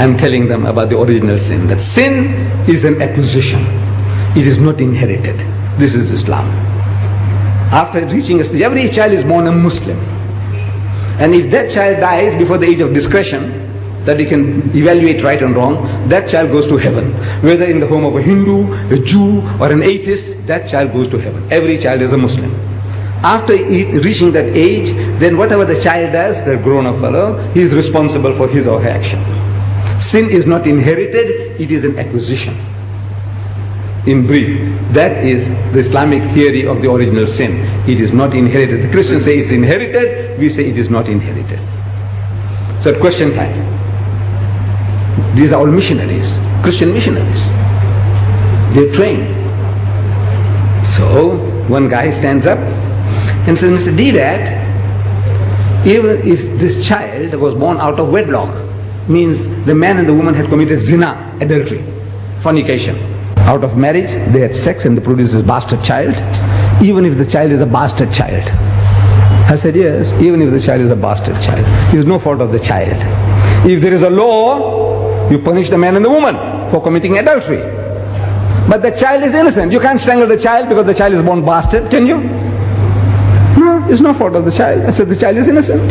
I'm telling them about the original sin. That sin is an acquisition. It is not inherited. This is Islam. After reaching a stage, every child is born a Muslim. And if that child dies before the age of discretion, that he can evaluate right and wrong, that child goes to heaven. Whether in the home of a Hindu, a Jew, or an atheist, that child goes to heaven. Every child is a Muslim. After reaching that age, then whatever the child does, the grown-up fellow, he is responsible for his or her action. Sin is not inherited, it is an acquisition. In brief, that is the Islamic theory of the original sin. It is not inherited. The Christians say it's inherited, we say it is not inherited. So at question time, these are all missionaries, Christian missionaries. They're trained. So one guy stands up and says, Mr. Deedat, even if this child was born out of wedlock, means the man and the woman had committed zina, adultery, fornication. Out of marriage, they had sex and they produced this bastard child. Even if the child is a bastard child. I said, yes, even if the child is a bastard child. It is no fault of the child. If there is a law, you punish the man and the woman for committing adultery. But the child is innocent. You can't strangle the child because the child is born bastard, can you? No, it's no fault of the child. I said, the child is innocent.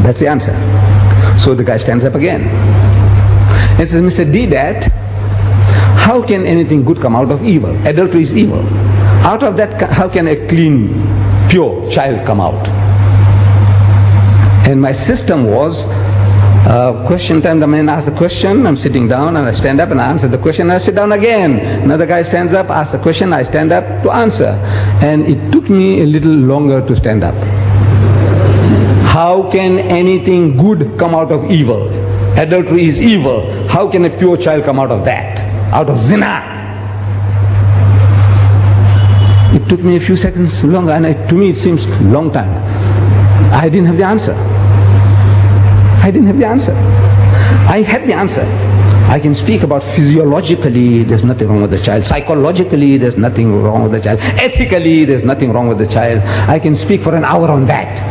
That's the answer. So the guy stands up again and says, Mr. Deedat, how can anything good come out of evil? Adultery is evil. Out of that, how can a clean, pure child come out? And my system was, question time, the man asks the question, I'm sitting down and I stand up and I answer the question and I sit down again. Another guy stands up, asks the question, I stand up to answer. And it took me a little longer to stand up. How can anything good come out of evil? Adultery is evil. How can a pure child come out of that? Out of zina? It took me a few seconds longer, and to me it seems long time. I didn't have the answer. I didn't have the answer. I had the answer. I can speak about physiologically, there's nothing wrong with the child. Psychologically, there's nothing wrong with the child. Ethically, there's nothing wrong with the child. I can speak for an hour on that.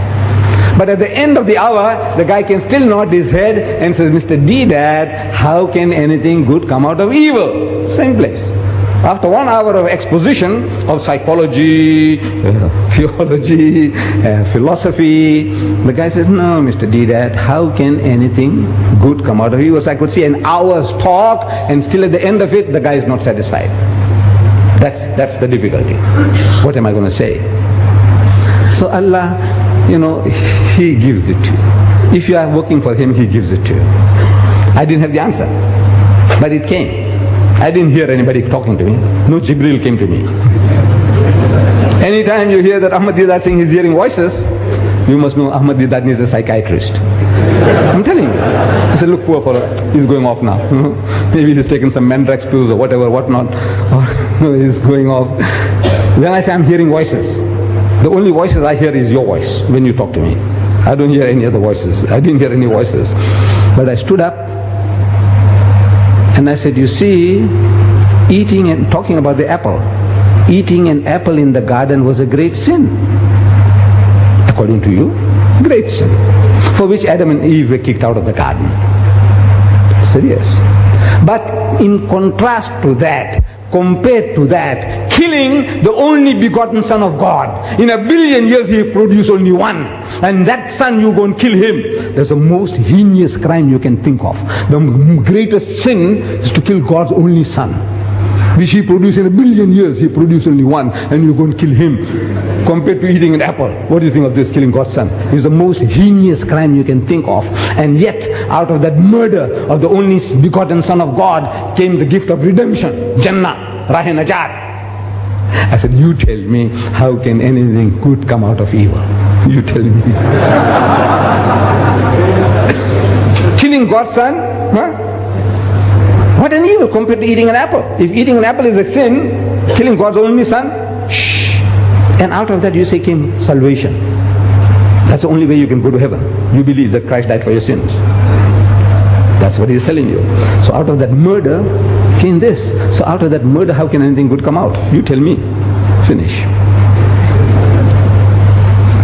But at the end of the hour, the guy can still nod his head and says, Mr. Deedat, how can anything good come out of evil? Same place. After 1 hour of exposition of psychology, theology, philosophy, the guy says, no, Mr. Deedat, how can anything good come out of evil? So I could see an hour's talk and still at the end of it, the guy is not satisfied. That's the difficulty. What am I going to say? So Allah, He gives it to you. If you are working for Him, He gives it to you. I didn't have the answer, but it came. I didn't hear anybody talking to me. No Jibril came to me. Anytime you hear that Ahmad Deedat saying he's hearing voices, you must know Ahmad Deedat needs a psychiatrist. I'm telling you. I said, look, poor fellow, he's going off now. Maybe he's taken some Mandrax pills or whatever, whatnot, or he's going off. When I say I'm hearing voices, the only voices I hear is your voice when you talk to me. I don't hear any other voices. I didn't hear any voices. But I stood up and I said, you see, eating and talking about the apple, eating an apple in the garden was a great sin. According to you, great sin. For which Adam and Eve were kicked out of the garden. Serious. But in contrast to that, compared to that, killing the only begotten Son of God. In 1 billion years He produced only one. And that son, you go and kill him. That's the most heinous crime you can think of. The greatest sin is to kill God's only Son, which He produced in 1 billion years. He produced only one, and you go and kill him. Compared to eating an apple, what do you think of this, killing God's Son? It's the most heinous crime you can think of. And yet, out of that murder of the only begotten Son of God came the gift of redemption, Jannah, Rahe Najat. I said, you tell me, how can anything good come out of evil? You tell me. Killing God's Son? Huh? What an evil compared to eating an apple. If eating an apple is a sin, killing God's only Son, shh. And out of that you say came salvation. That's the only way you can go to heaven. You believe that Christ died for your sins. That's what He's telling you. So out of that murder came this. So out of that murder, how can anything good come out? You tell me. Finish.